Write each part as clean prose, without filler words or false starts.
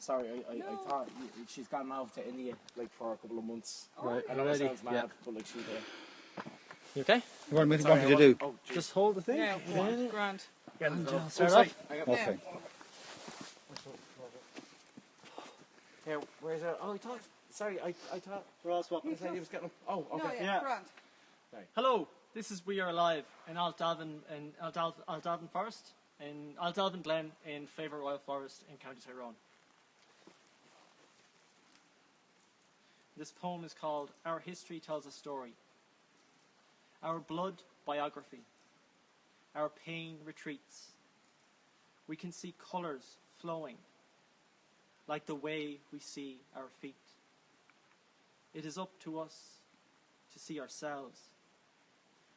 sorry, I thought she's gone off to India like for a couple of months. Right, I know it sounds mad, yeah. but like she's there. You okay? What do you want me to do? Oh, Just hold the thing. Yeah, grand. yeah, let's go. Start sorry. off. Okay. Yeah, where's it? Oh, I thought. Sorry, I thought. We're all swapping. I said he was getting. Oh, okay. No, Yeah. grand. Hello, this is We Are Alive in Altadaven Forest, in Altadaven Glen in Favour Royal Forest in County Tyrone. This poem is called Our History Tells a Story. Our blood biography. Our pain retreats. We can see colours flowing like the way we see our feet. It is up to us to see ourselves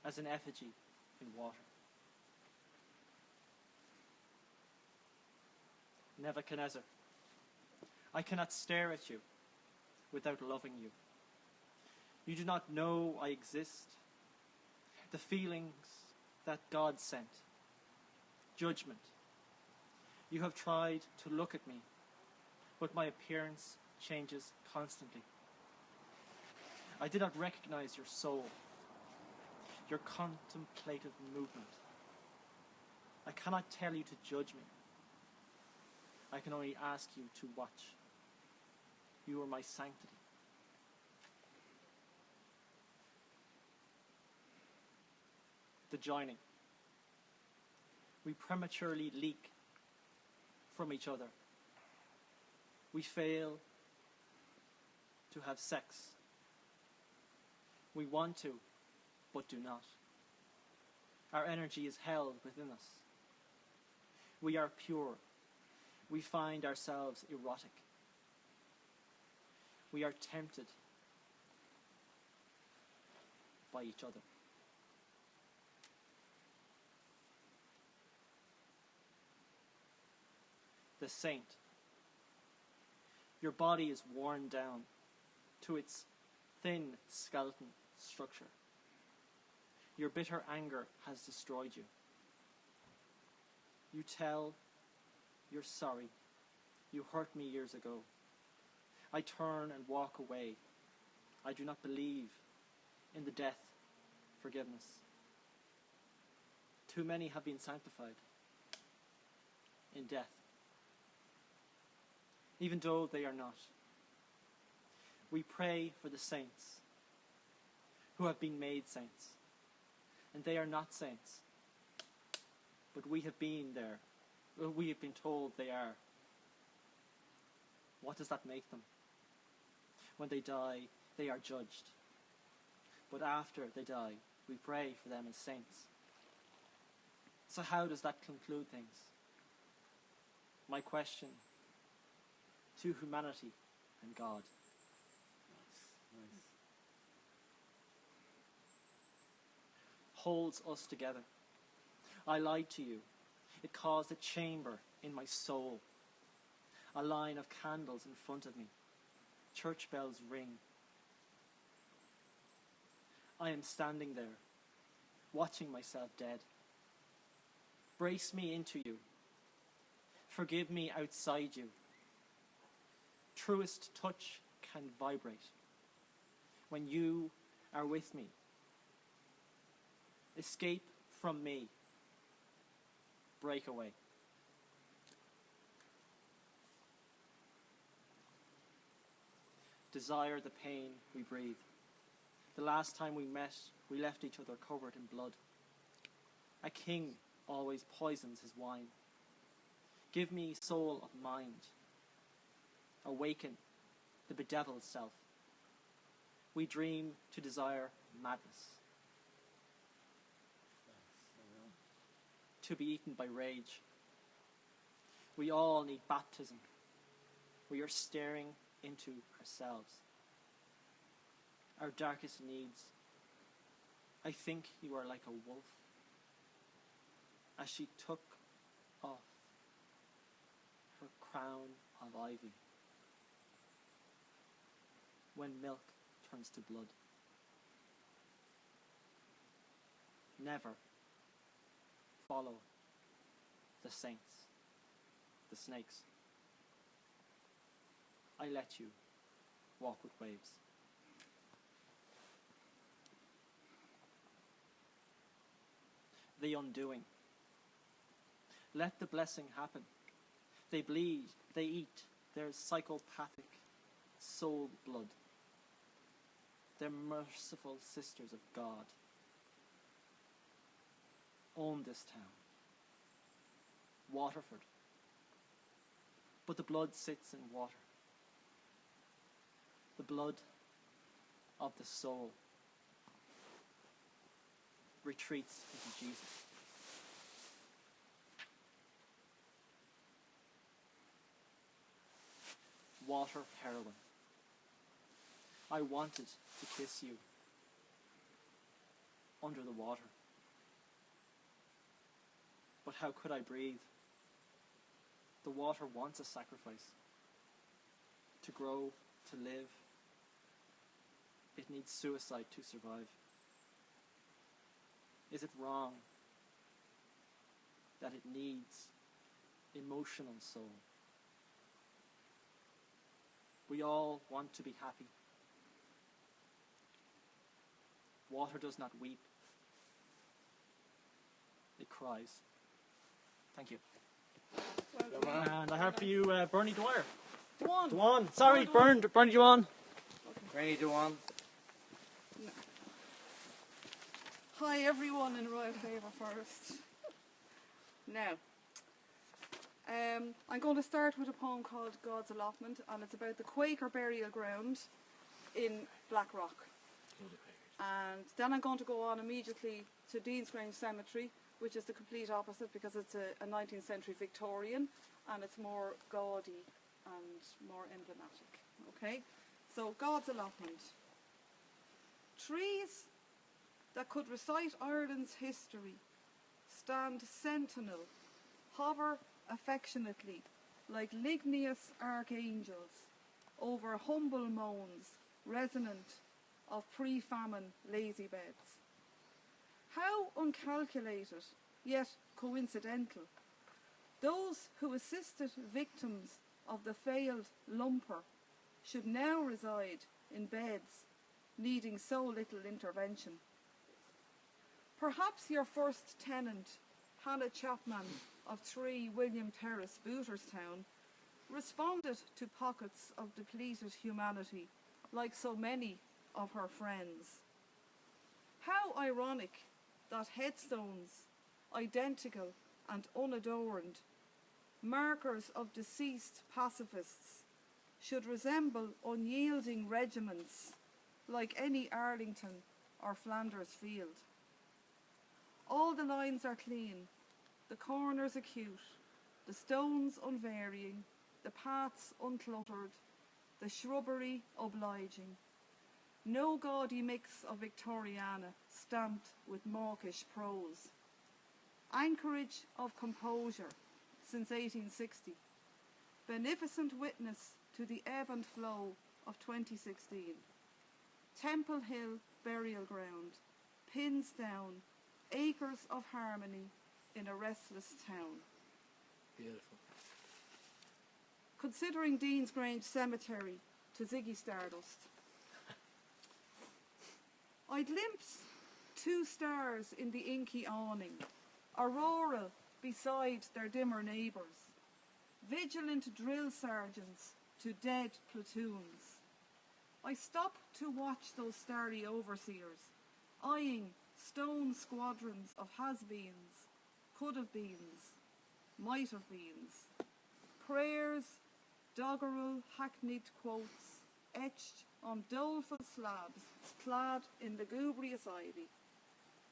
as an effigy in water. Nebuchadnezzar, I cannot stare at you without loving you. You do not know I exist. The feelings that God sent. Judgment. You have tried to look at me, but my appearance changes constantly. I did not recognize your soul, your contemplative movement. I cannot tell you to judge me. I can only ask you to watch. You are my sanctity. The joining. We prematurely leak from each other. We fail to have sex. We want to, but do not. Our energy is held within us. We are pure. We find ourselves erotic. We are tempted by each other. The saint. Your body is worn down to its thin skeleton structure. Your bitter anger has destroyed you. You tell you're sorry. You hurt me years ago. I turn and walk away. I do not believe in the death forgiveness. Too many have been sanctified in death, even though they are not. We pray for the saints who have been made saints, and they are not saints, but we have been there. We have been told they are. What does that make them? When they die, they are judged. But after they die, we pray for them as saints. So how does that conclude things? My question to humanity and God. Holds us together. I lied to you. It caused a chamber in my soul. A line of candles in front of me. Church bells ring. I am standing there, watching myself dead. Brace me into you. Forgive me outside you. Truest touch can vibrate when you are with me. Escape from me. Break away. Desire the pain we breathe. The last time we met, we left each other covered in blood. A king always poisons his wine. Give me soul of mind. Awaken the bedeviled self. We dream to desire madness. To be eaten by rage. We all need baptism. We are staring into ourselves. Our darkest needs. I think you are like a wolf. As she took off her crown of ivy. When milk turns to blood. Never follow the saints, the snakes. I let you walk with waves. The undoing. Let the blessing happen. They bleed, they eat their psychopathic soul blood. They're merciful sisters of God. Own this town. Waterford. But the blood sits in water. The blood of the soul retreats into Jesus. Water heroine. I wanted to kiss you under the water. But how could I breathe? The water wants a sacrifice. To grow, to live. It needs suicide to survive. Is it wrong that it needs emotional soul? We all want to be happy. Water does not weep. It cries. Thank you. Well, And I have for you Berni Dwan. Dwan. Sorry, Berni Dwan. Berni Dwan. No. Hi everyone in Royal Favour first. Now, I'm going to start with a poem called God's Allotment, and it's about the Quaker burial ground in Blackrock. And then I'm going to go on immediately to Dean's Grange Cemetery, which is the complete opposite because it's a 19th century Victorian and it's more gaudy and more emblematic. Okay, so God's Allotment. Trees that could recite Ireland's history stand sentinel, hover affectionately like ligneous archangels over humble moans resonant of pre-famine lazy beds. How uncalculated, yet coincidental. Those who assisted victims of the failed lumper should now reside in beds needing so little intervention. Perhaps your first tenant, Hannah Chapman of 3 William Terrace, Booterstown, responded to pockets of depleted humanity like so many of her friends. How ironic that headstones, identical and unadorned, markers of deceased pacifists, should resemble unyielding regiments like any Arlington or Flanders field. All the lines are clean, the corners acute, the stones unvarying, the paths uncluttered, the shrubbery obliging. No gaudy mix of Victoriana stamped with mawkish prose. Anchorage of composure since 1860. Beneficent witness to the ebb and flow of 2016. Temple Hill burial ground, pins down, acres of harmony in a restless town. Beautiful. Considering Dean's Grange Cemetery to Ziggy Stardust. I glimpse 2 stars in the inky awning, auroral beside their dimmer neighbours, vigilant drill sergeants to dead platoons. I stop to watch those starry overseers, eyeing stone squadrons of has-beens, could-have-beens, might-have-beens. Prayers, doggerel hackneyed quotes, etched on doleful slabs, clad in lugubrious ivy.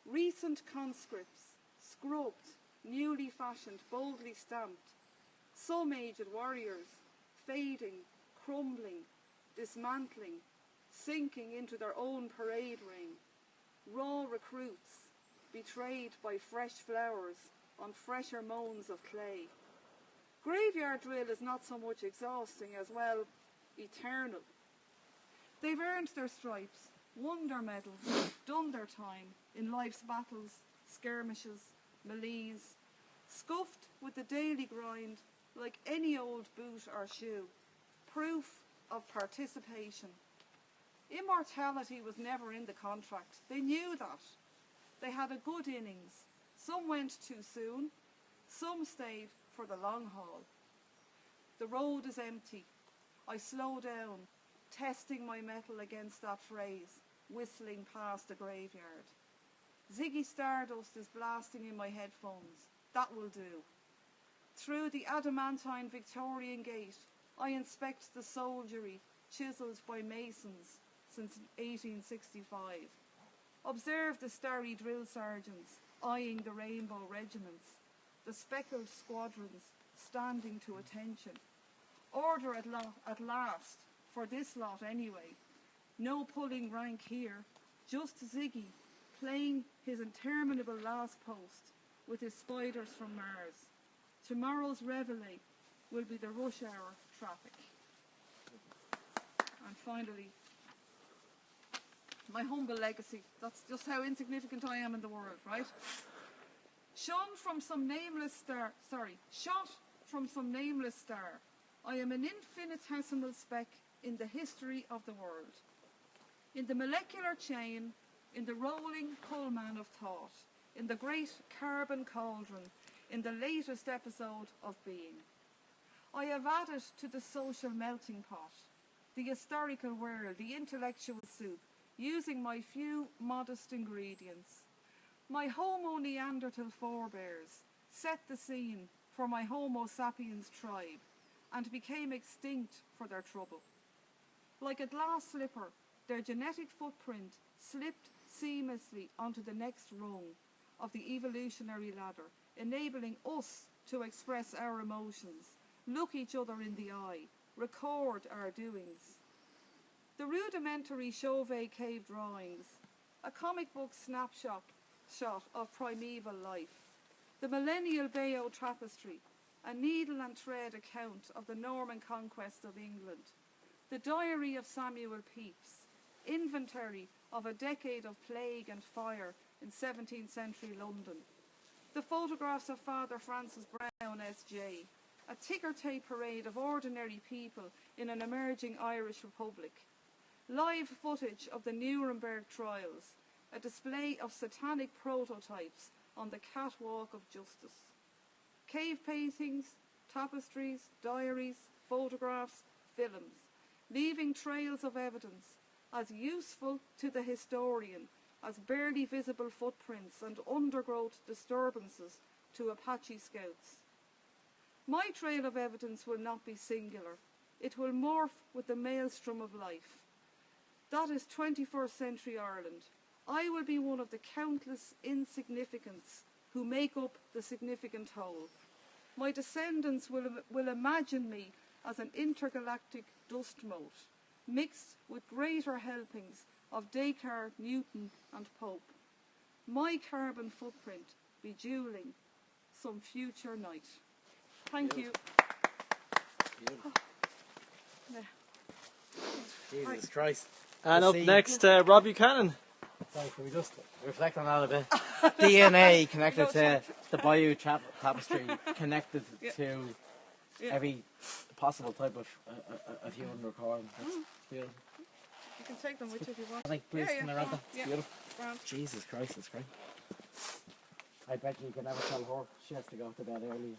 Recent conscripts, scrubbed, newly fashioned, boldly stamped. Some aged warriors, fading, crumbling, dismantling, sinking into their own parade ring. Raw recruits, betrayed by fresh flowers on fresher mounds of clay. Graveyard drill is not so much exhausting as, well, eternal. They've earned their stripes, won their medals, done their time in life's battles, skirmishes, melees, scuffed with the daily grind like any old boot or shoe. Proof of participation. Immortality was never in the contract. They knew that. They had a good innings. Some went too soon. Some stayed for the long haul. The road is empty. I slow down, testing my mettle against that phrase, whistling past the graveyard. Ziggy Stardust is blasting in my headphones. That will do. Through the adamantine Victorian gate, I inspect the soldiery chiselled by masons since 1865. Observe the starry drill sergeants eyeing the rainbow regiments, the speckled squadrons standing to attention. Order at last, for this lot anyway. No pulling rank here, just Ziggy playing his interminable last post with his spiders from Mars. Tomorrow's reveille will be the rush hour traffic. And finally, my humble legacy. That's just how insignificant I am in the world, right? Shot from some nameless star, I am an infinitesimal speck in the history of the world. In the molecular chain, in the rolling pullman of thought, in the great carbon cauldron, in the latest episode of being. I have added to the social melting pot, the historical world, the intellectual soup, using my few modest ingredients. My Homo Neanderthal forebears set the scene for my Homo sapiens tribe and became extinct for their trouble. Like a glass slipper, their genetic footprint slipped seamlessly onto the next rung of the evolutionary ladder, enabling us to express our emotions, look each other in the eye, record our doings. The rudimentary Chauvet cave drawings, a comic book snapshot of primeval life, the millennial Bayeux tapestry, a needle and thread account of the Norman conquest of England, the diary of Samuel Pepys, inventory of a decade of plague and fire in 17th century London, the photographs of Father Francis Brown S.J., a ticker-tape parade of ordinary people in an emerging Irish Republic, live footage of the Nuremberg trials, a display of satanic prototypes on the catwalk of justice, cave paintings, tapestries, diaries, photographs, films, leaving trails of evidence as useful to the historian as barely visible footprints and undergrowth disturbances to Apache scouts. My trail of evidence will not be singular. It will morph with the maelstrom of life. That is 21st century Ireland. I will be one of the countless insignificants who make up the significant whole. My descendants will imagine me as an intergalactic dust mote, mixed with greater helpings of Descartes, Newton and Pope. My carbon footprint bejeweling some future night. Thank you. Beautiful. Yeah. Jesus Christ. And We'll up see. next, Rob Buchanan. Sorry, can we just reflect on that a bit? DNA connected to the Bayeux tapestry, connected to every possible type of human recording. That's beautiful. You can take them with you if you want. Like, please, can I wrap that? It's Yeah. beautiful. Grand. Jesus Christ, it's great. I bet you can never tell her she has to go to bed early.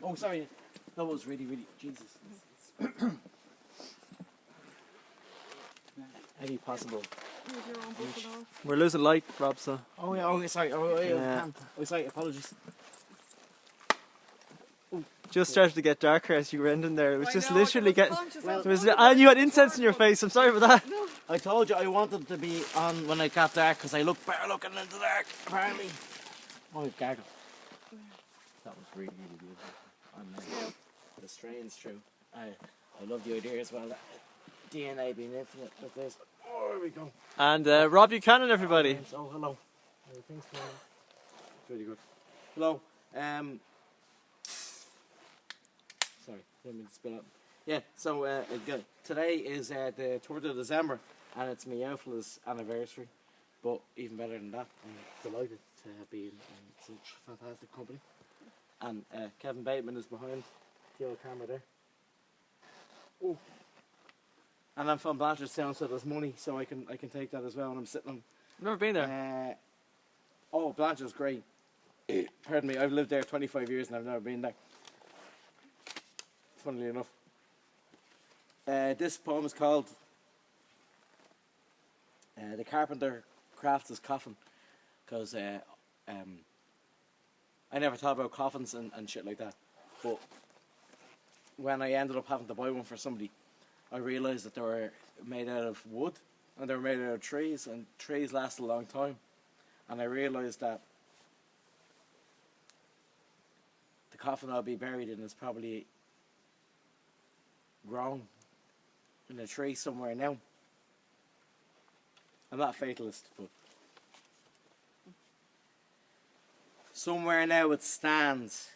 Oh, sorry. That was really, really... Jesus. Any possible... Here's your own book and all. We're losing light, Rob, so... Oh, yeah, sorry. Yeah. Sorry, apologies. Just started to get darker as you were ending there. It was I just know, literally I was getting... conscious, I well, was It was, wondering and you had what incense in your face. I'm sorry for that. I told you I wanted to be on when it got dark because I look better looking in the dark, apparently. Oh, it gargled. That was really, really beautiful. The strain's true. I love the idea as well that DNA being infinite with this. Oh, here we go. And Rob Buchanan, everybody. So, hello. Everything's going on. It's really good. Hello. Sorry, didn't mean to spill up. Yeah, so today is the 3rd of December and it's my Eufla's anniversary. But even better than that, I'm delighted to be in such fantastic company. And Kevin Bateman is behind the old camera there. Oh, And I'm from Blanchardstown, so there's money, so I can take that as well. And I'm sitting on. Never been there. Blanchard's great. Pardon me, I've lived there 25 years and I've never been there. Funnily enough. This poem is called The Carpenter Crafts His Coffin, because I never thought about coffins and shit like that, but when I ended up having to buy one for somebody, I realised that they were made out of wood and they were made out of trees, and trees last a long time, and I realised that the coffin I'll be buried in is probably grown in a tree somewhere now. I'm not a fatalist, but somewhere now it stands.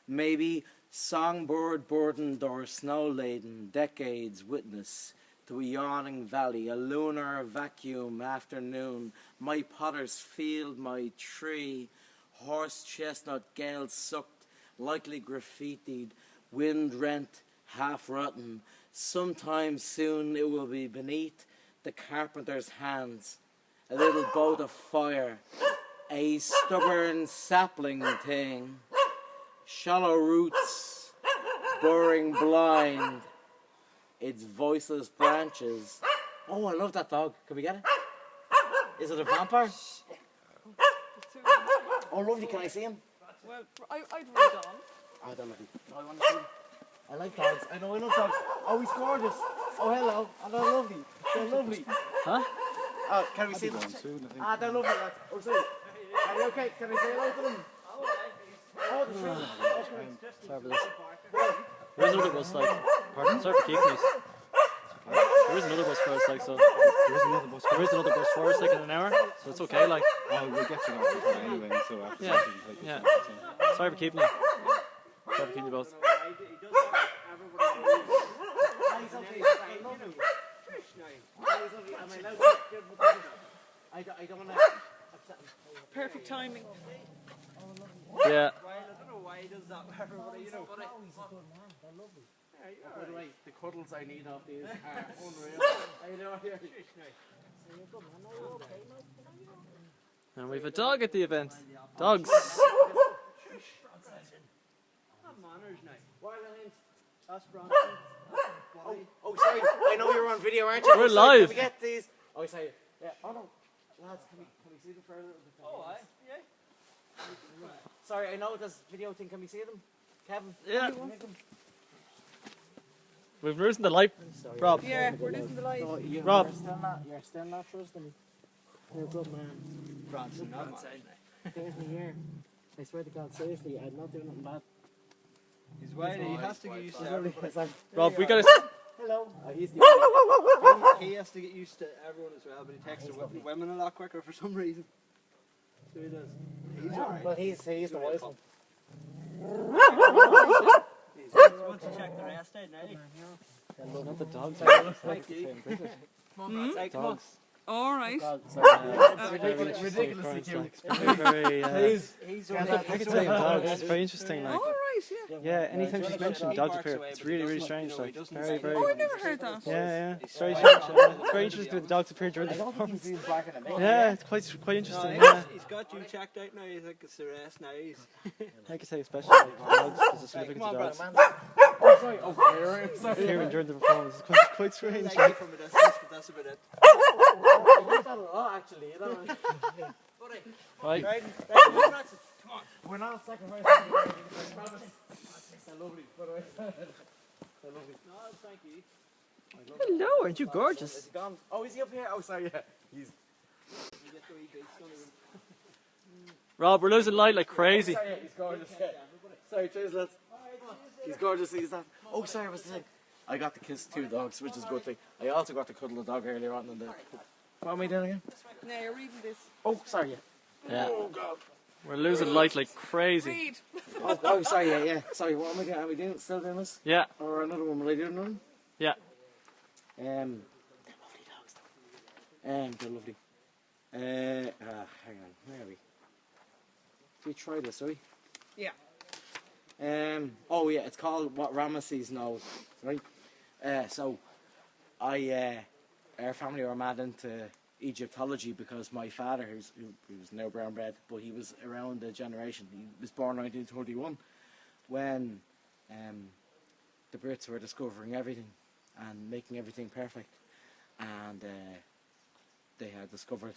Maybe songbird burdened or snow laden, decades witness to a yawning valley, a lunar vacuum afternoon. My potter's field, my tree, horse chestnut gale sucked, likely graffitied, wind rent, half rotten. Sometime soon it will be beneath the carpenter's hands, a little boat of fire, a stubborn sapling thing, shallow roots burrowing blind, its voiceless branches. Oh, I love that dog. Can we get it? Is it a vampire? Oh, lovely. Can I see him? Well, I'd read on. Oh, they're lovely. No, I want to see him. I like dogs. I know I love dogs. Oh, he's gorgeous. Oh, hello. Oh, they're lovely. They're lovely. Huh? Oh, can we see them? They're lovely. Oh, sorry. Are you okay? Can I say hello to them? Oh, the tree. Sorry for this. There is another bus, like. Pardon? Sorry for keeping this. There is another bus for us, like, so. There is another bus for us, like, in an hour, so it's okay, like. Oh, we'll get you after anyway, so after Yeah, yeah. Sorry for keeping you. Sorry for keeping you both. I don't want to upset him. Perfect timing. Yeah. I don't know why he does that with everybody, you know. But he's a good man. They're lovely. By the way, the cuddles I need off these are unreal. I know here. And we've a dog at the event. Dogs. Manners now. What are the names? That's Bronson. Oh, sorry. I know you're on video, aren't you? We're Sorry, live. Can we get these? Oh, sorry. Yeah. Oh no, lads, can we see them further? Oh, aye. Yeah. Sorry, I know this video thing. Can we see them, Kevin? Yeah. Can we make them? We've losing the light. Sorry. Rob. Yeah, we're losing the light. Oh, Rob. You're still not trusting me. You're a good man. Bronson, not mine. Seriously, here. I swear to God, seriously, I'm not doing nothing bad. He's white. He has to get used to everybody. It's like, Rob, we gotta. hello. Oh, he's the He has to get used to everyone as well, but he takes the women a lot quicker for some reason. So he does. He's alright. But he's the wise one. Once you check the rest out now. Not the dogs. Thank you. Like dogs. All right. Ridiculously cute. Very. He's I can tell you dogs. It's very interesting. Like. All right, yeah. Yeah. Anytime she's mentioned dogs appear, it's really, really strange. Like very, very. Oh, I never heard that. Yeah. It's very strange. It's very interesting when the dogs appear during the performance. Yeah, it's quite interesting. Yeah. He's got you checked out now. You think it's the rest now. I can say especially like dogs. There's a significance of dogs. Oh, sorry. Oh, sorry. Appearing during the performance. It's quite strange. Like from a distance, but that's about it. I use that a lot, actually. You know? Right. We're not sacrificing. I promise. They're lovely. By the way. They're lovely. No, thank you. Hello, aren't you gorgeous? Is he gone? Oh, is he up here? Oh, sorry. Yeah. He's. You get the wee beats on him. Rob, we're losing light like crazy. Sorry, he's gorgeous. Yeah. Sorry, cheers, lads. He's gorgeous. He's that. Oh, sorry, what's the thing? I got to kiss 2 dogs, which is a good thing. I also got to cuddle a dog earlier on in the. What am I doing again? Now you're reading this. Oh, sorry. Yeah. Oh, God. We're losing light like crazy. Read. Oh, sorry. Yeah. Sorry. What am I doing? Are we doing? Still doing this? Yeah. Or another one? Will I do another one? Yeah. They're lovely dogs. They're lovely. Hang on. Where are we? We try this, are we? Yeah. Oh yeah, it's called What Ramesses Knows, right? So our family were mad into Egyptology because my father, who was now brown bread, but he was around the generation. He was born 1931 when the Brits were discovering everything and making everything perfect, and they had discovered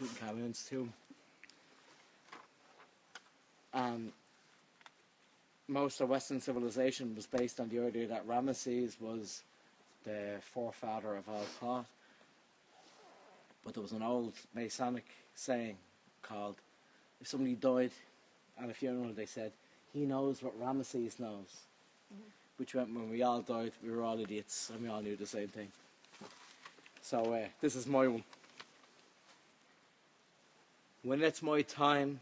Tutankhamun's tomb. And most of Western civilization was based on the idea that Ramesses was the forefather of all thought. But there was an old Masonic saying called, if somebody died at a funeral, they said, he knows what Ramesses knows. Which meant when we all died, we were all idiots and we all knew the same thing. So this is my one. When it's my time,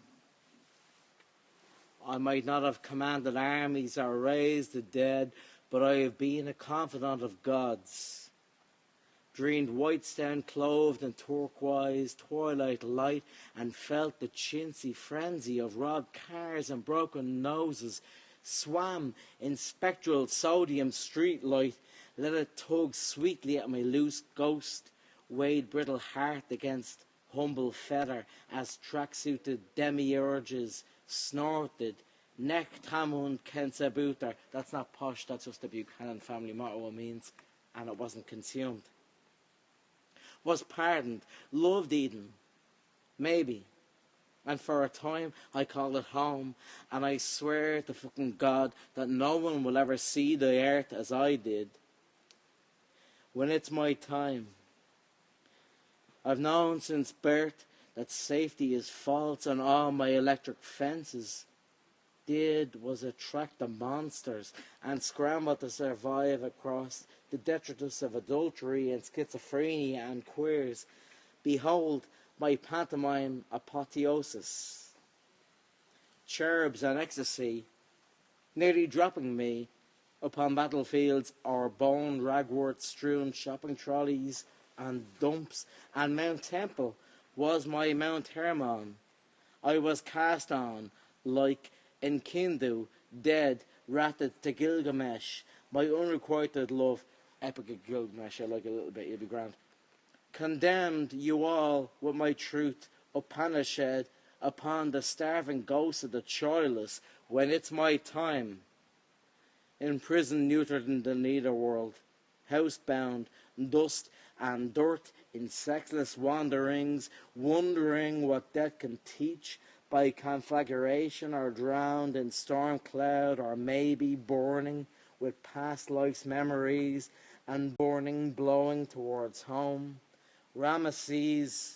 I might not have commanded armies or raised the dead, but I have been a confidant of God's. Dreamed Whitestone clothed in turquoise twilight light, and felt the chintzy frenzy of robbed cars and broken noses. Swam in spectral sodium street light, let it tug sweetly at my loose ghost, weighed brittle heart against humble feather, as track-suited demiurges snorted, Nek Tamun Kensabuter. That's not posh, that's just the Buchanan family motto it means, and it wasn't consumed. Was pardoned, loved Eden, maybe, and for a time I called it home, and I swear to fucking God that no one will ever see the earth as I did. When it's my time, I've known since birth that safety is false, and all my electric fences did was attract the monsters and scramble to survive across the detritus of adultery and schizophrenia and queers. Behold my pantomime apotheosis. Cherubs and ecstasy, nearly dropping me upon battlefields or bone ragwort-strewn shopping trolleys and dumps, and Mount Temple was my Mount Hermon. I was cast on like Enkidu, dead, ratted to Gilgamesh, my unrequited love, epic of Gilgamesh, I like a little bit, you'll be grand. Condemned you all with my truth, Upanishad, upon the starving ghosts of the childless, when it's my time. In prison neutered in the netherworld, housebound, dust and dirt in sexless wanderings, wondering what death can teach, by conflagration or drowned in storm cloud, or maybe burning with past life's memories and burning blowing towards home. Ramesses,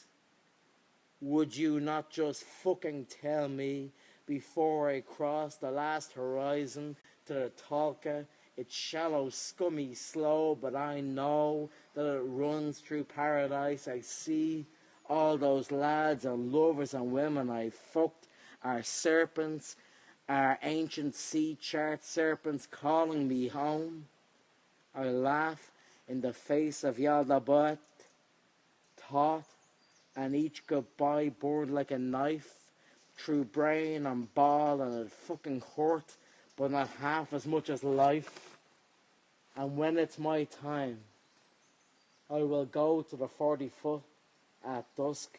would you not just fucking tell me before I cross the last horizon to the Talca? It's shallow, scummy, slow, but I know that it runs through paradise. I see all those lads and lovers and women I fucked are serpents, are ancient sea chart serpents calling me home. I laugh in the face of Yaldabat, thought, and each goodbye burned like a knife through brain and ball, and it fucking hurt, but not half as much as life. And when it's my time, I will go to the 40-foot at dusk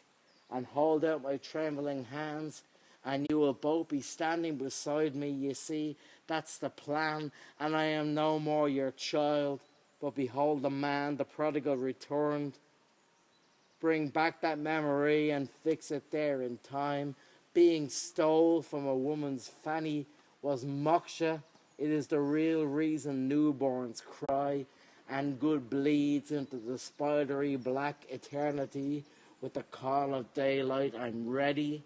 and hold out my trembling hands, and you will both be standing beside me. You see, that's the plan, and I am no more your child, but behold the man, the prodigal returned. Bring back that memory and fix it there in time. Being stole from a woman's fanny was moksha. It is the real reason newborns cry, and good bleeds into the spidery black eternity. With the call of daylight, I'm ready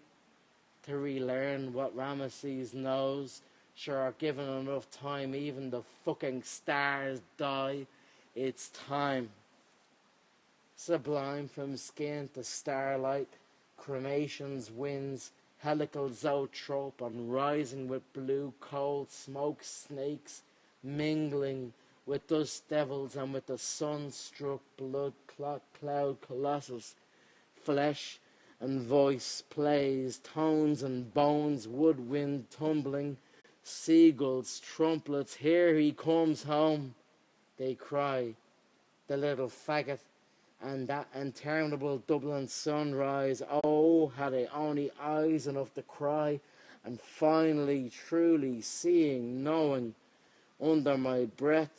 to relearn what Ramesses knows. Sure, given enough time, even the fucking stars die. It's time. Sublime from skin to starlight, cremations, winds, helical zoetrope, and rising with blue cold smoke snakes, mingling with dust devils and with the sun-struck blood cloud colossus. Flesh and voice plays, tones and bones, woodwind tumbling, seagulls, trumpets, here he comes home, they cry. the little faggot, and that interminable Dublin sunrise. Oh, had I only eyes enough to cry, and finally, truly seeing, knowing, under my breath,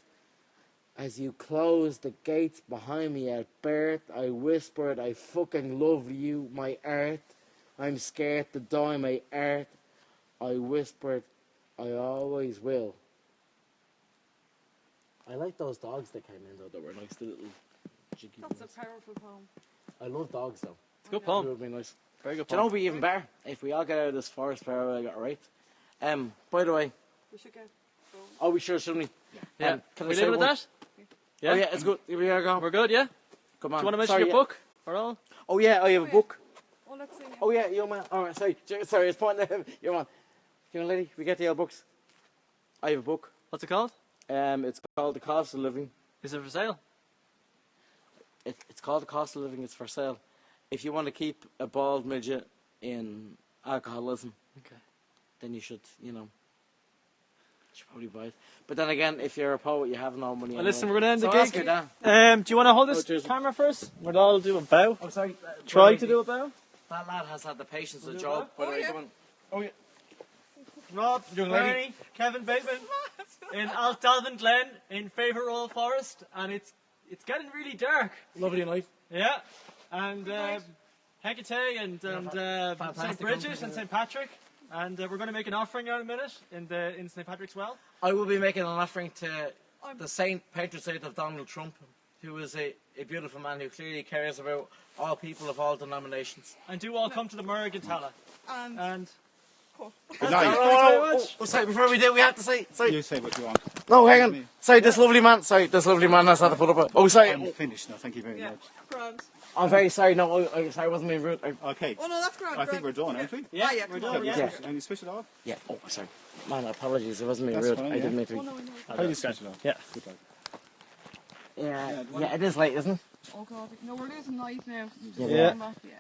as you closed the gates behind me at birth, I whispered, I fucking love you, my earth. I'm scared to die, my earth. I whispered, I always will. I like those dogs that came in though, that were nice, the little jiggy That's a ones. powerful poem. I love dogs though. It's a good It poem. would be nice. Very good Do you know poem. what would be even better? If we all get out of this forest where I got it right. By the way, We should get going. oh we should, shouldn't we? Yeah. Can I We say leave it at one? that? Yeah? Oh yeah, it's good. Here we are going. We're good, yeah? Come Do on. you want to mention Sorry, your yeah. book? Or all? Oh yeah, I have a yeah. book. Oh, let's see. Oh yeah, you man. Alright, sorry, it's pointing at him. You're on. You know, lady, we get the old books. I have a book. What's it called? It's called The Cost of Living. Is it for sale? It's called The Cost of Living. It's for sale. If you want to keep a bald midget in alcoholism, Okay. then you should, you should probably buy it. But then again, if you're a poet, you have no money. Well, listen, we're going to end so the ask gig. her, Dan. Do you want to hold this cheers. camera first? We'll all do a bow. Oh, sorry. Try to do a bow. That lad has had the patience of do Job. that? By the way, yeah. come on. Oh yeah. Rob, Young lady. Berni, Kevin Bateman in Altadaven Glen in Favour Royal Forest, and it's getting really dark. Lovely night. Yeah, and Hecate and St. fantastic Bridget company. and St. Patrick, and we're going to make an offering in a minute in St. Patrick's Well. I will be making an offering to the patron saint of Donald Trump, who is a beautiful man who clearly cares about all people of all denominations. And do all come to the Murrigantala. And And Good night. Sorry, before we do, we have to say. Sorry. You say what you want. No, hang on. Sorry, this lovely man has had to put up a. Oh, sorry. I'm finished now. Thank you very yeah, much. grand. I'm very sorry. No, sorry, I wasn't being rude. Okay. Oh no, that's grand. I think we're grand. done, aren't we? Yeah, yeah, we're come done. on. Yeah. Yeah. Can you switch it off? Yeah. Oh, sorry. Man, apologies. I wasn't being That's rude. fine, I didn't yeah. mean to. Oh no, no. How do you switch it off? Yeah. Good luck. Yeah, it is late, isn't it? Oh god, no, we're losing light now. Yeah. Going back, yeah.